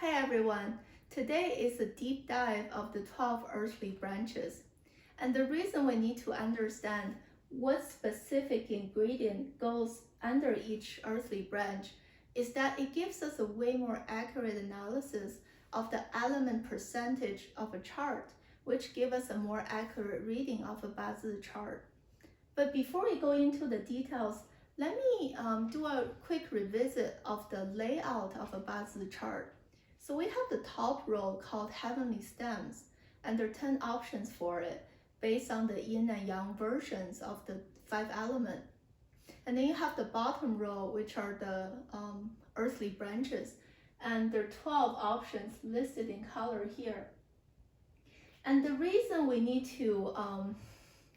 Hi everyone, today is a deep dive of the 12 earthly branches. And the reason we need to understand what specific ingredient goes under each earthly branch is that it gives us a way more accurate analysis of the element percentage of a chart, which gives us a more accurate reading of a Bazi chart. But before we go into the details, let me do a quick revisit of the layout of a Bazi chart. So we have the top row called Heavenly Stems, and there are 10 options for it based on the yin and yang versions of the 5 elements. And then you have the bottom row, which are the earthly branches, and there are 12 options listed in color here. And the reason we need to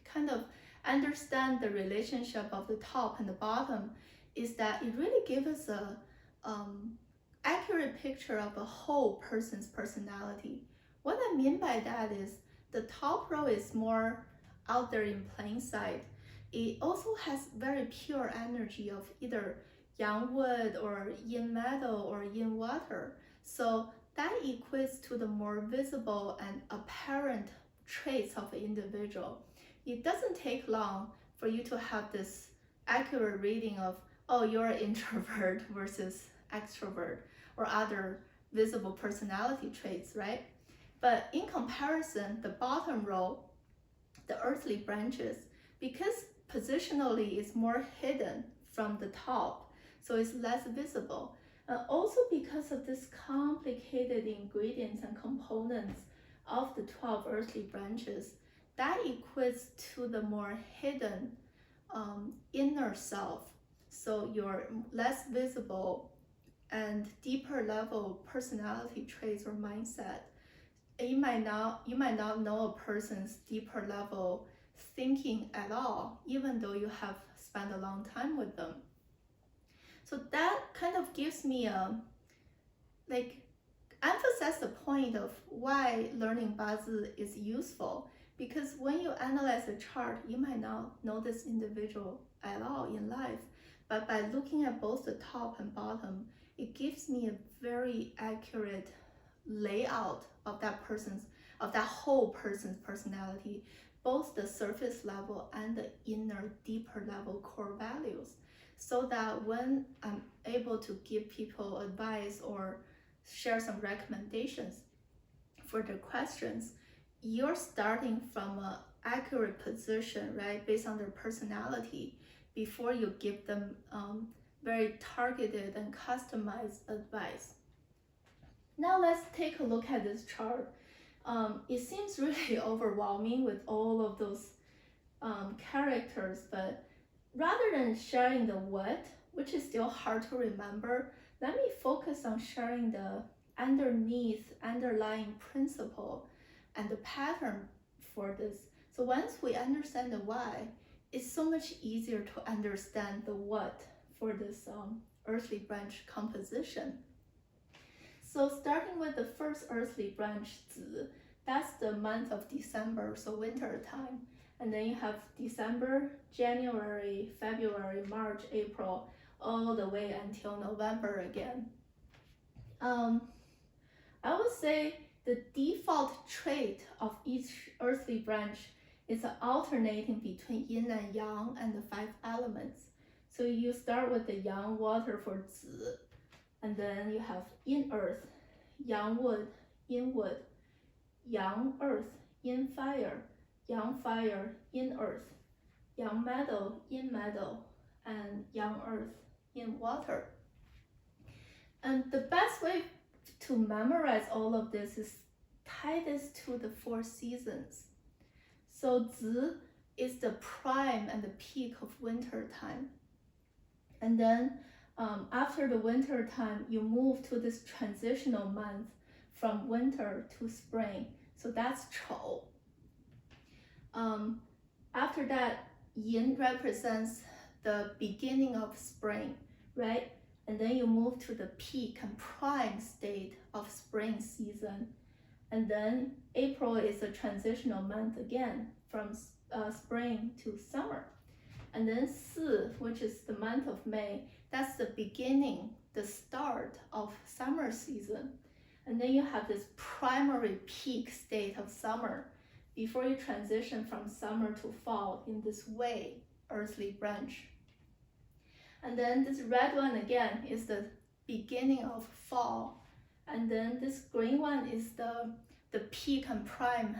kind of understand the relationship of the top and the bottom is that it really gives us a accurate picture of a whole person's personality. What I mean by that is the top row is more out there in plain sight. It also has very pure energy of either yang wood or yin metal or yin water. So that equates to the more visible and apparent traits of an individual. It doesn't take long for you to have this accurate reading of, oh, you're an introvert versus extrovert or other visible personality traits, right? But in comparison, the bottom row, the earthly branches, because positionally it's more hidden from the top, so it's less visible. Also because of this complicated ingredients and components of the 12 earthly branches, that equates to the more hidden inner self. So your less visible and deeper level personality traits or mindset. You might not know a person's deeper level thinking at all, even though you have spent a long time with them. So that kind of gives me a emphasize the point of why learning Bazi is useful, because when you analyze a chart, you might not know this individual at all in life, but by looking at both the top and bottom, it gives me a very accurate layout of that whole person's personality, both the surface level and the inner, deeper level core values, so that when I'm able to give people advice or share some recommendations for their questions, you're starting from an accurate position, right, based on their personality, before you give them very targeted and customized advice. Now let's take a look at this chart. It seems really overwhelming with all of those characters, but rather than sharing the what, which is still hard to remember, let me focus on sharing the underlying principle and the pattern for this. So once we understand the why, it's so much easier to understand the what for this earthly branch composition. So starting with the first earthly branch, Zi, that's the month of December, so winter time. And then you have December, January, February, March, April, all the way until November again. I would say the default trait of each earthly branch is alternating between yin and yang and the 5 elements. So you start with the yang water for Zi, and then you have yin earth, yang wood, yang earth, yin fire, yin earth, yang metal, and yang earth, yin water. And the best way to memorize all of this is tie this to the 4 seasons. So Zi is the prime and the peak of winter time. And then after the winter time, you move to this transitional month from winter to spring. So that's Chou. After that, Yin represents the beginning of spring, right? And then you move to the peak and prime state of spring season. And then April is a transitional month again from spring to summer. And then Si, which is the month of May, that's the beginning, the start of summer season. And then you have this primary peak state of summer before you transition from summer to fall in this way, earthly branch. And then this red one again is the beginning of fall. And then this green one is the peak and prime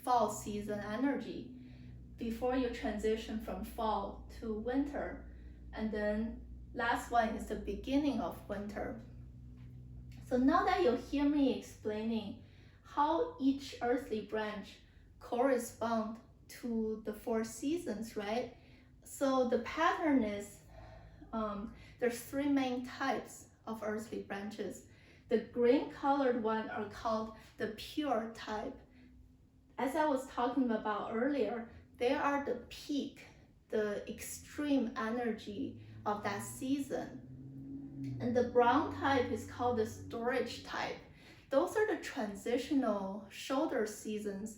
fall season energy before you transition from fall to winter. And then last one is the beginning of winter. So now that you hear me explaining how each earthly branch corresponds to the 4 seasons, right? So the pattern is there's 3 main types of earthly branches. The green colored one are called the pure type. As I was talking about earlier, they are the peak, the extreme energy of that season. And the brown type is called the storage type. Those are the transitional shoulder seasons.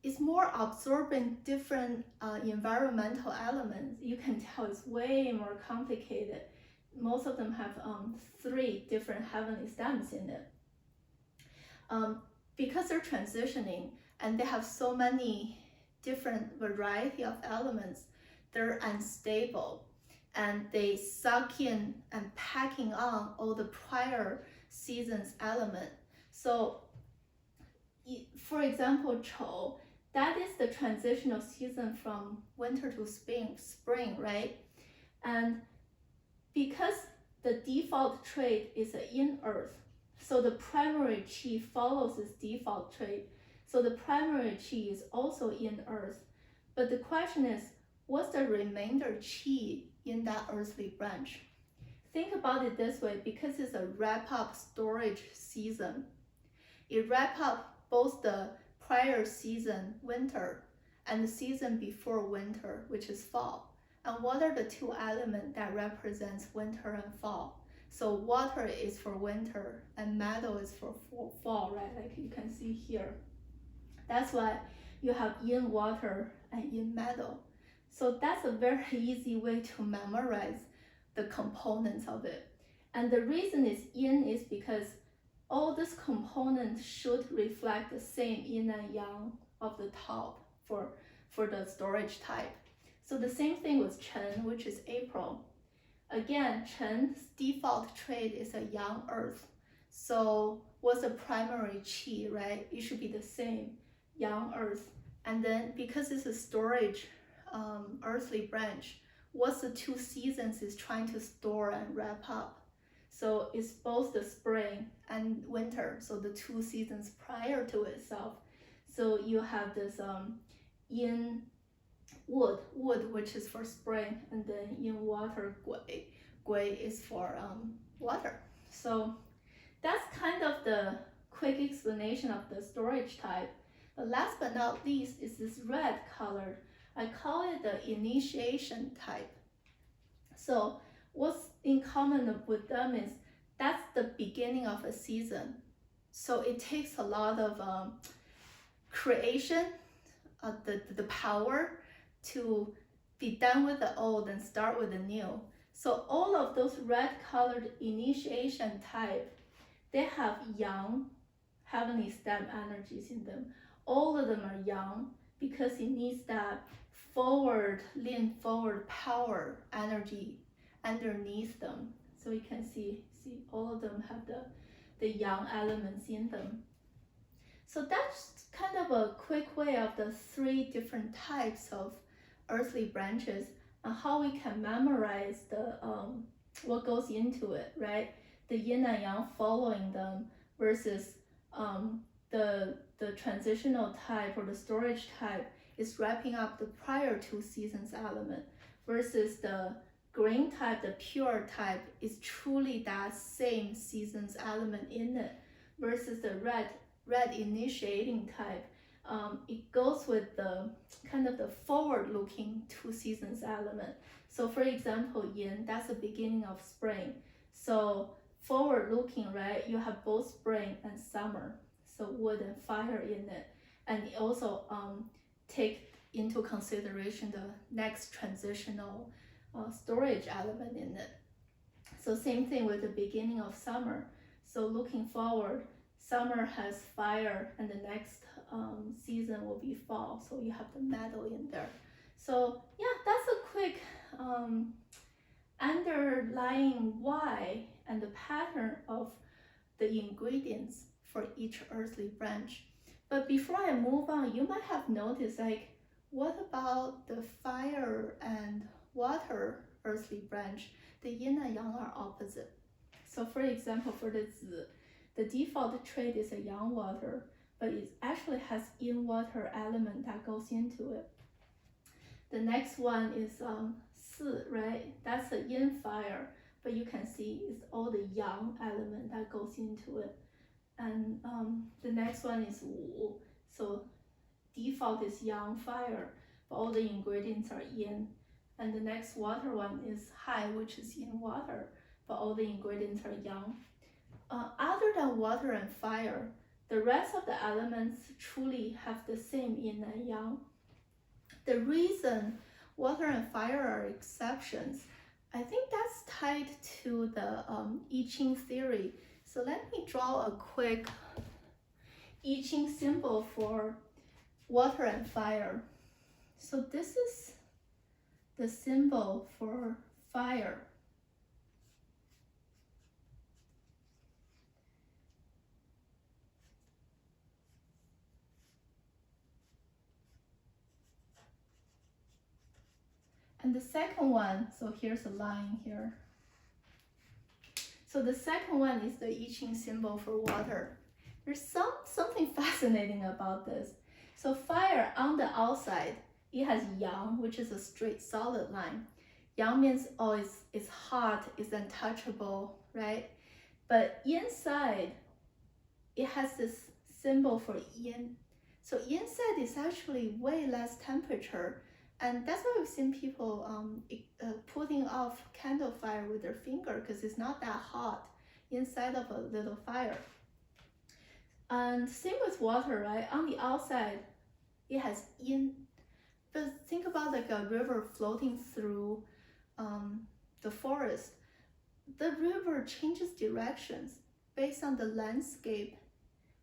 It's more absorbing different environmental elements. You can tell it's way more complicated. Most of them have 3 different heavenly stems in it. Because they're transitioning and they have so many different variety of elements, they're unstable and they suck in and packing on all the prior season's element. So for example, Chou, that is the transitional season from winter to spring, right? And because the default trait is an yin earth, so the primary qi follows this default trait. So the primary qi is also yin earth. But the question is, what's the remainder qi in that earthly branch? Think about it this way, because it's a wrap-up storage season. It wraps up both the prior season, winter, and the season before winter, which is fall. And what are the 2 elements that represents winter and fall? So water is for winter and metal is for fall, right? Like you can see here. That's why you have yin water and yin metal. So that's a very easy way to memorize the components of it. And the reason is yin is because all these components should reflect the same yin and yang of the top for the storage type. So the same thing with Chen, which is April. Again, Chen's default trait is a yang earth. So what's the primary qi, right? It should be the same, yang earth. And then because it's a storage earthly branch, what's the 2 seasons is trying to store and wrap up? So it's both the spring and winter, so the 2 seasons prior to itself. So you have this yin wood, which is for spring, and then yin water, gui is for water. So that's kind of the quick explanation of the storage type. But last but not least is this red color. I call it the initiation type. So what's in common with them is that's the beginning of a season. So it takes a lot of creation, the power to be done with the old and start with the new. So all of those red colored initiation type, they have yang heavenly stem energies in them. All of them are yang because it needs that lean forward power energy underneath them. So you can see all of them have the yang elements in them. So that's kind of a quick way of the 3 different types of earthly branches and how we can memorize the what goes into it, right? The yin and yang following them versus the transitional type or the storage type is wrapping up the prior 2 seasons element versus the green type, the pure type, is truly that same seasons element in it versus the red initiating type. It goes with the kind of the forward-looking 2 seasons element. So for example, yin, that's the beginning of spring. So forward-looking, right, you have both spring and summer. So wood and fire in it. And it also take into consideration the next transitional storage element in it. So same thing with the beginning of summer. So looking forward, summer has fire and the next season will be fall. So you have the metal in there. So yeah, that's a quick underlying why and the pattern of the ingredients for each earthly branch. But before I move on, you might have noticed, like, what about the fire and water earthly branch? The yin and yang are opposite. So for example, for the zi, the default trait is a yang water, but it actually has yin water element that goes into it. The next one is si, right? That's a yin fire, but you can see it's all the yang element that goes into it. And the next one is wu, so default is yang fire, but all the ingredients are yin. And the next water one is hai, which is yin water, but all the ingredients are yang. Other than water and fire, the rest of the elements truly have the same yin and yang. The reason water and fire are exceptions, I think that's tied to the I Ching theory. So let me draw a quick I Ching symbol for water and fire. So this is the symbol for fire. And the second one, so here's a line here. So the second one is the I Ching symbol for water. There's something fascinating about this. So fire on the outside, it has yang, which is a straight solid line. Yang means, oh, it's hot, it's untouchable, right? But inside, it has this symbol for yin. So inside is actually way less temperature. And that's why we've seen people putting off candle fire with their finger, because it's not that hot inside of a little fire. And same with water, right? On the outside, it has yin. But think about like a river floating through the forest. The river changes directions based on the landscape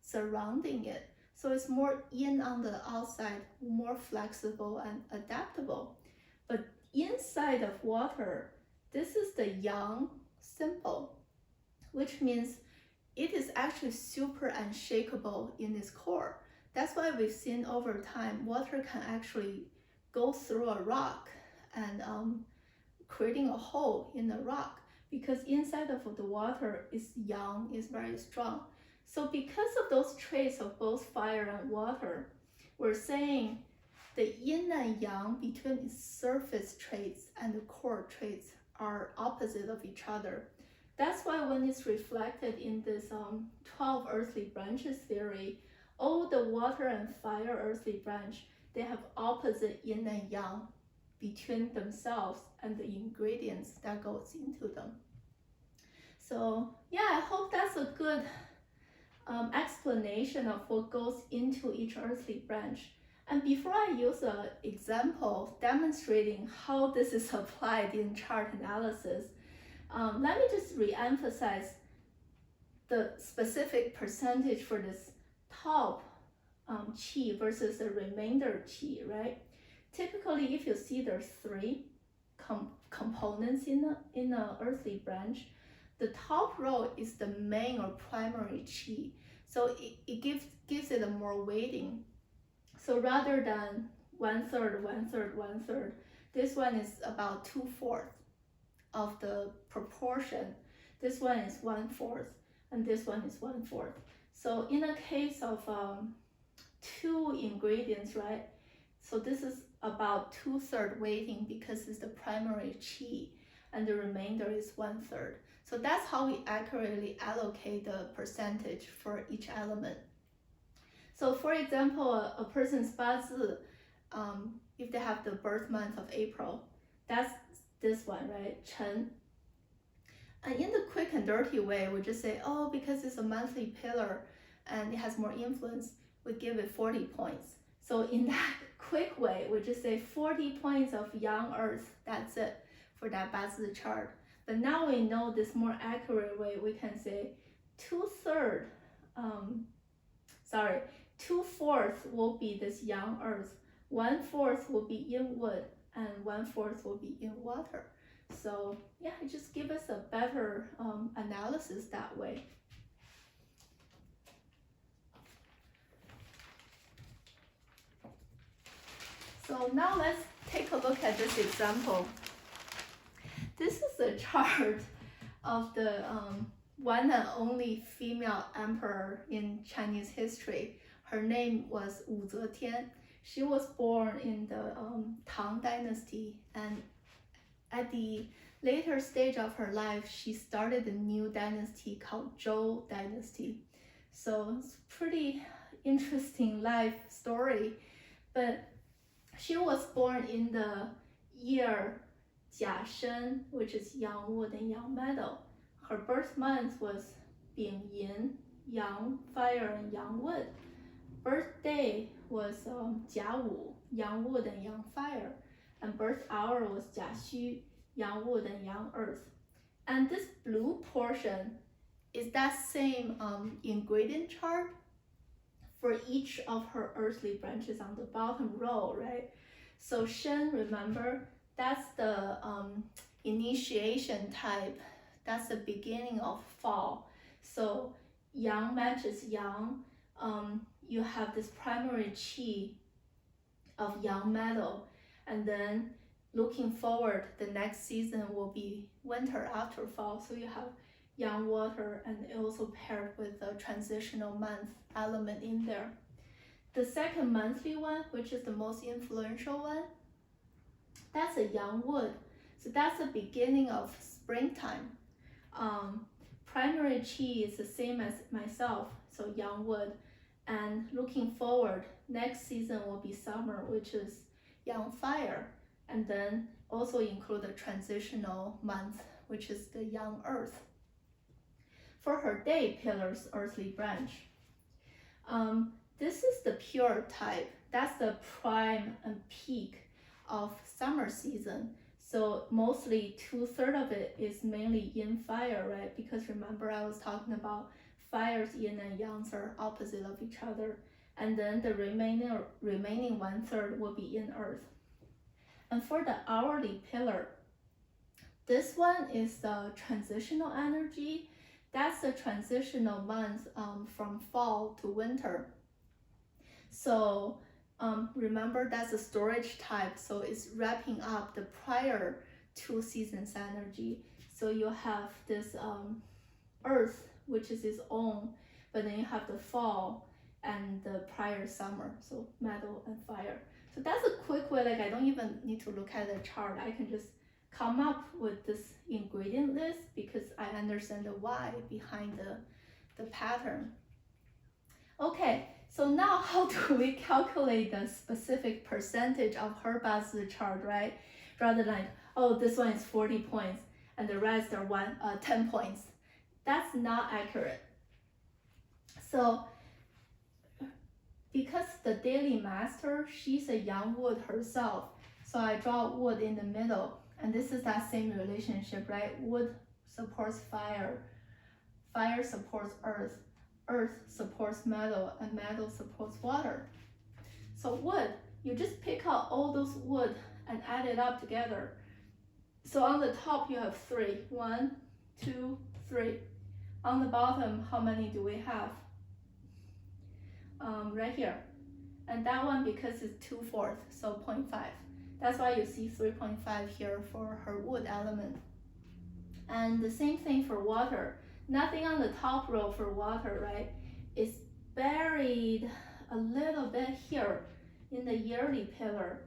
surrounding it. So it's more yin on the outside, more flexible and adaptable. But inside of water, this is the yang symbol, which means it is actually super unshakable in its core. That's why we've seen over time, water can actually go through a rock and creating a hole in the rock, because inside of the water is yang, is very strong. So because of those traits of both fire and water, we're saying the yin and yang between its surface traits and the core traits are opposite of each other. That's why when it's reflected in this 12 earthly branches theory, all the water and fire earthly branch, they have opposite yin and yang between themselves and the ingredients that goes into them. So yeah, I hope that's a good explanation of what goes into each earthly branch. And before I use an example demonstrating how this is applied in chart analysis, let me just re-emphasize the specific percentage for this top qi versus the remainder qi, right? Typically, if you see there's three components in a earthly branch, the top row is the main or primary qi. So it gives it a more weighting. So rather than 1/3, 1/3, 1/3, this one is about 2/4 of the proportion. This one is 1/4, and this one is 1/4. So in a case of 2 ingredients, right? So this is about 2/3 weighting because it's the primary qi, and the remainder is 1/3. So that's how we accurately allocate the percentage for each element. So for example, a person's 八字, if they have the birth month of April, that's this one, right? Chen. And in the quick and dirty way, we just say, oh, because it's a monthly pillar and it has more influence, we give it 40 points. So in that quick way, we just say 40 points of Yang Earth, that's it for that 八字 chart. But now we know this more accurate way, we can say 2/3, sorry, 2/4 will be this young earth, 1/4 will be in wood, and 1/4 will be in water. So yeah, it just gives us a better analysis that way. So now let's take a look at this example. This is a chart of the one and only female emperor in Chinese history. Her name was Wu Zetian. She was born in the Tang Dynasty, and at the later stage of her life, she started a new dynasty called Zhou Dynasty. So it's pretty interesting life story. But she was born in the year Jia Shen, which is Yang wood and Yang metal. Her birth month was Bing Yin, Yang fire and Yang wood. Birthday was Jia Wu, Yang wood and Yang fire. And birth hour was Jia Xu, Yang wood and Yang earth. And this blue portion is that same ingredient chart for each of her earthly branches on the bottom row, right? So Shen, remember, that's the initiation type. That's the beginning of fall. So Yang matches Yang. You have this primary qi of Yang metal, and then looking forward, the next season will be winter after fall. So you have Yang water, and also paired with the transitional month element in there. The second monthly one, which is the most influential one, that's a Yang wood. So that's the beginning of springtime. Primary qi is the same as myself, so Yang wood. And looking forward, next season will be summer, which is Yang fire. And then also include the transitional month, which is the Yang earth. For her day pillars, earthly branch, this is the pure type. That's the prime and peak of summer season. So mostly 2/3 of it is mainly yin fire, right? Because remember I was talking about fires, yin and yangs are opposite of each other. And then the remaining 1/3 will be in earth. And for the hourly pillar, this one is the transitional energy. That's the transitional month from fall to winter. So remember, that's a storage type, so it's wrapping up the prior 2 seasons energy. So you have this earth, which is its own, but then you have the fall and the prior summer, so metal and fire. So that's a quick way, like I don't even need to look at the chart. I can just come up with this ingredient list because I understand the why behind the pattern. Okay, so now how do we calculate the specific percentage of her Bazi chart, right? Rather than, oh, this one is 40 points and the rest are 10 points. That's not accurate. So because the daily master, she's a Yang wood herself, so I draw wood in the middle, and this is that same relationship, right? Wood supports fire, fire supports earth, earth supports metal, and metal supports water. So wood, you just pick out all those wood and add it up together. So on the top you have 3, 1, 2, 3. On the bottom, how many do we have? Right here. And that one, because it's 2/4, so 0.5. That's why you see 3.5 here for her wood element. And the same thing for water. Nothing on the top row for water, right? It's buried a little bit here in the yearly pillar.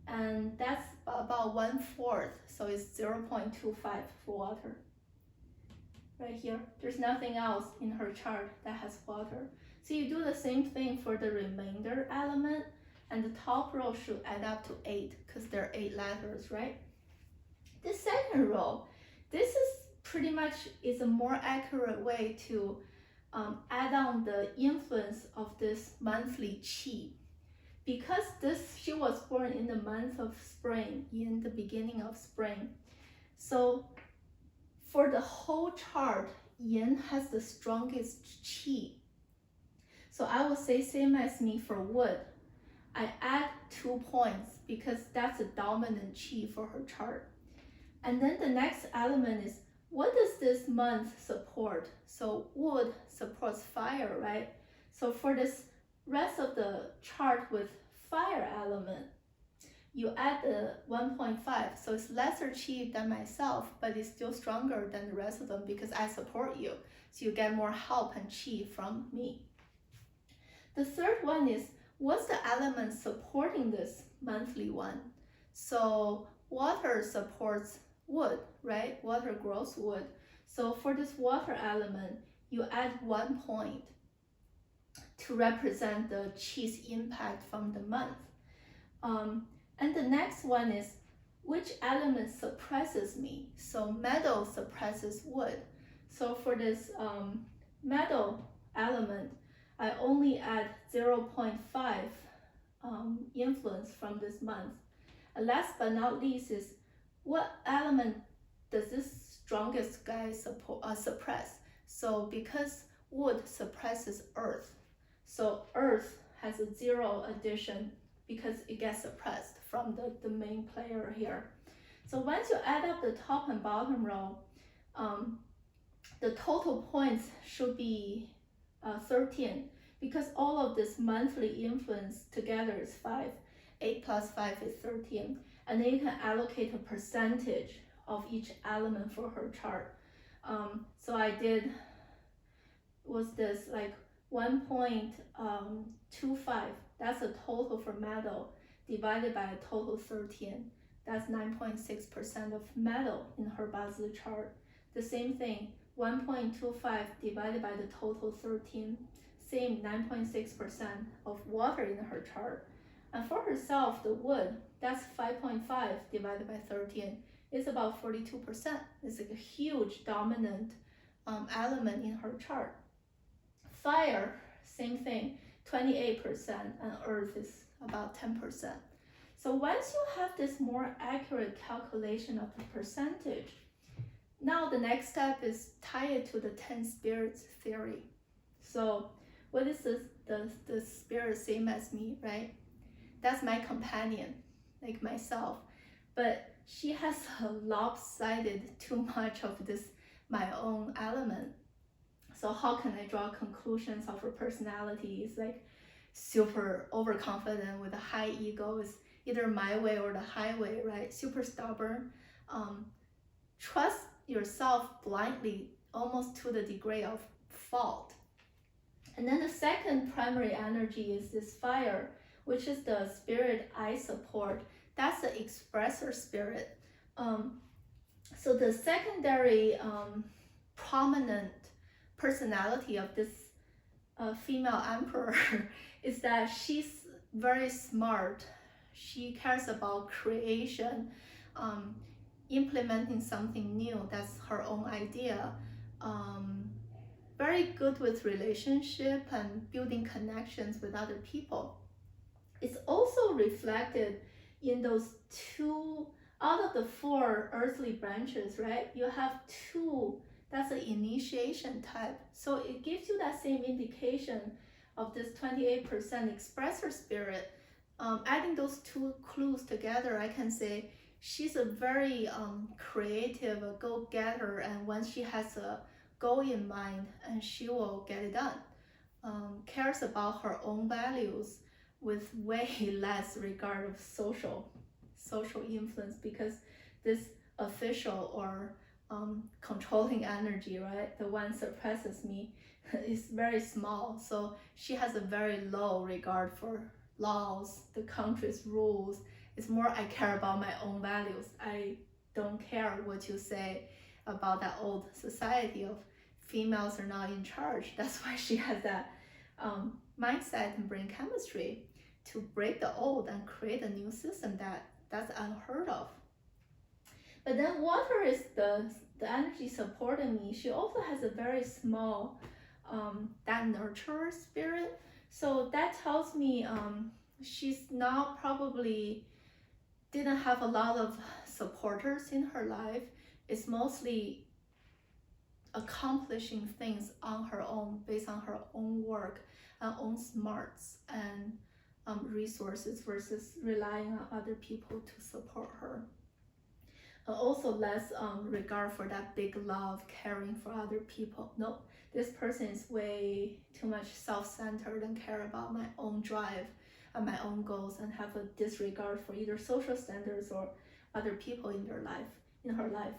And that's about 1/4, so it's 0.25 for water. Right here, there's nothing else in her chart that has water. So you do the same thing for the remainder element, and the top row should add up to 8 because there are 8 letters, right? The second row, this is pretty much is a more accurate way to add on the influence of this monthly qi. Because she was born in the month of spring, in the beginning of spring. So for the whole chart, yin has the strongest qi. So I will say same as me for wood. I add 2 points because that's a dominant qi for her chart. And then the next element is, what does this month support? So wood supports fire, right? So for this rest of the chart with fire element, you add the 1.5. So it's lesser qi than myself, but it's still stronger than the rest of them because I support you. So you get more help and qi from me. The third one is, what's the element supporting this monthly one? So water supports wood, right? Water grows wood. So for this water element, you add 1 point to represent the qi's impact from the month. And the next one is, which element suppresses me? So metal suppresses wood. So for this metal element, I only add 0.5 influence from this month. And last but not least is, what element does this strongest guy suppress? So because wood suppresses earth, so earth has a 0 addition because it gets suppressed from the main player here. So once you add up the top and bottom row, the total points should be 13 because all of this monthly influence together is 5. 8 plus 5 is 13. And then you can allocate a percentage of each element for her chart. So I did, was this like 1.25, that's a total for metal, divided by a total 13. That's 9.6% of metal in her Bazzi chart. The same thing, 1.25 divided by the total 13, same 9.6% of water in her chart. And for herself, the wood, that's 5.5 divided by 13. It's about 42%. It's like a huge dominant element in her chart. Fire, same thing, 28%, and earth is about 10%. So once you have this more accurate calculation of the percentage, now the next step is tie it to the 10 spirits theory. So what is the spirit same as me, right? That's my companion, like myself. But she has a lopsided too much of this, my own element. So how can I draw conclusions of her personality? Is like super overconfident with a high ego, is either my way or the highway, right? Super stubborn. Trust yourself blindly, almost to the degree of fault. And then the second primary energy is this fire, which is the spirit I support. That's the expressor spirit. So the secondary prominent personality of this female emperor is that she's very smart. She cares about creation, implementing something new. That's her own idea. Very good with relationship and building connections with other people. It's also reflected in those 2 out of the 4 earthly branches, right? You have 2, that's an initiation type. So it gives you that same indication of this 28% expressor spirit. Adding those 2 clues together, I can say she's a very creative, a go-getter, and once she has a goal in mind, and she will get it done. Cares about her own values with way less regard of social influence, because this official or controlling energy, right, the one suppresses me, is very small. So she has a very low regard for laws, the country's rules. It's more, I care about my own values. I don't care what you say about that old society of females are not in charge. That's why she has that mindset and brain chemistry to break the old and create a new system that's unheard of. But then water is the energy supporting me. She also has a very small that nurturer spirit. So that tells me she's not probably didn't have a lot of supporters in her life. It's mostly accomplishing things on her own, based on her own work and own smarts and resources, versus relying on other people to support her. Also less regard for that big love, caring for other people. No, this person is way too much self-centered and care about my own drive and my own goals, and have a disregard for either social standards or other people in her life.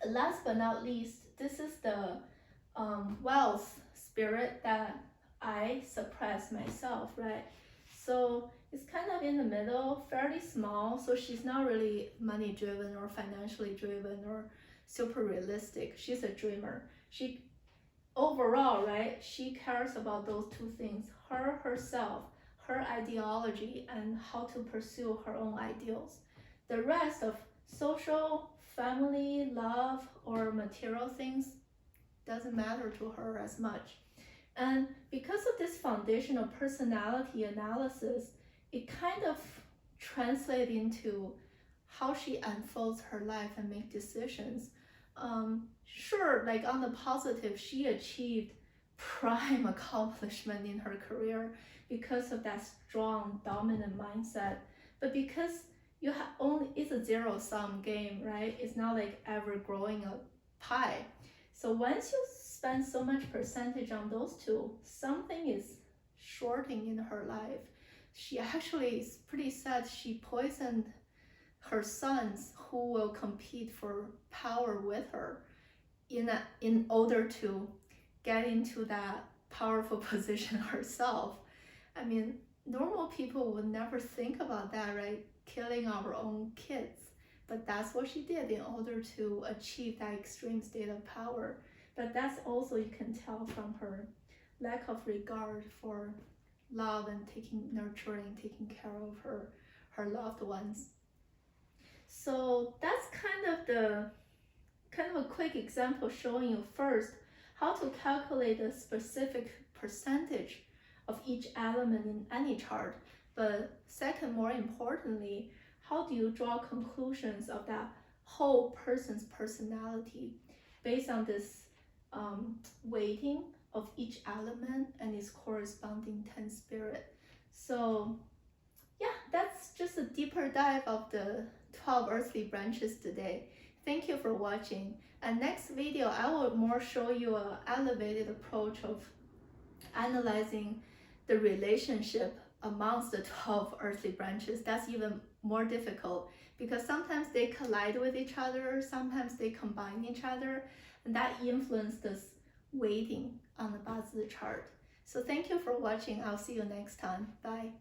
Last but not least, this is the wealth spirit that I suppress myself, right? So it's kind of in the middle, fairly small. So she's not really money driven or financially driven or super realistic. She's a dreamer. She overall, right, she cares about those two things: herself, her ideology, and how to pursue her own ideals. The rest of social, family, love, or material things doesn't matter to her as much. And because of this foundational personality analysis, it kind of translates into how she unfolds her life and make decisions. Sure, like on the positive, she achieved prime accomplishment in her career because of that strong, dominant mindset. But because you have only, it's a zero-sum game, right? It's not like ever growing a pie. So once you spend so much percentage on those two, something is shorting in her life. She actually is pretty sad. She poisoned her sons who will compete for power with her in order to get into that powerful position herself. I mean, normal people would never think about that, right? Killing our own kids. But that's what she did in order to achieve that extreme state of power. But that's also, you can tell from her lack of regard for love and nurturing, taking care of her loved ones. So that's kind of a quick example showing you first how to calculate a specific percentage of each element in any chart. But second, more importantly, how do you draw conclusions of that whole person's personality based on this weighting of each element and its corresponding 10 spirit? So yeah, that's just a deeper dive of the 12 earthly branches today. Thank you for watching. And next video, I will more show you an elevated approach of analyzing the relationship amongst the 12 earthly branches. That's even more difficult because sometimes they collide with each other, sometimes they combine each other, and that influences weighting on the Bazi chart. So thank you for watching. I'll see you next time. Bye.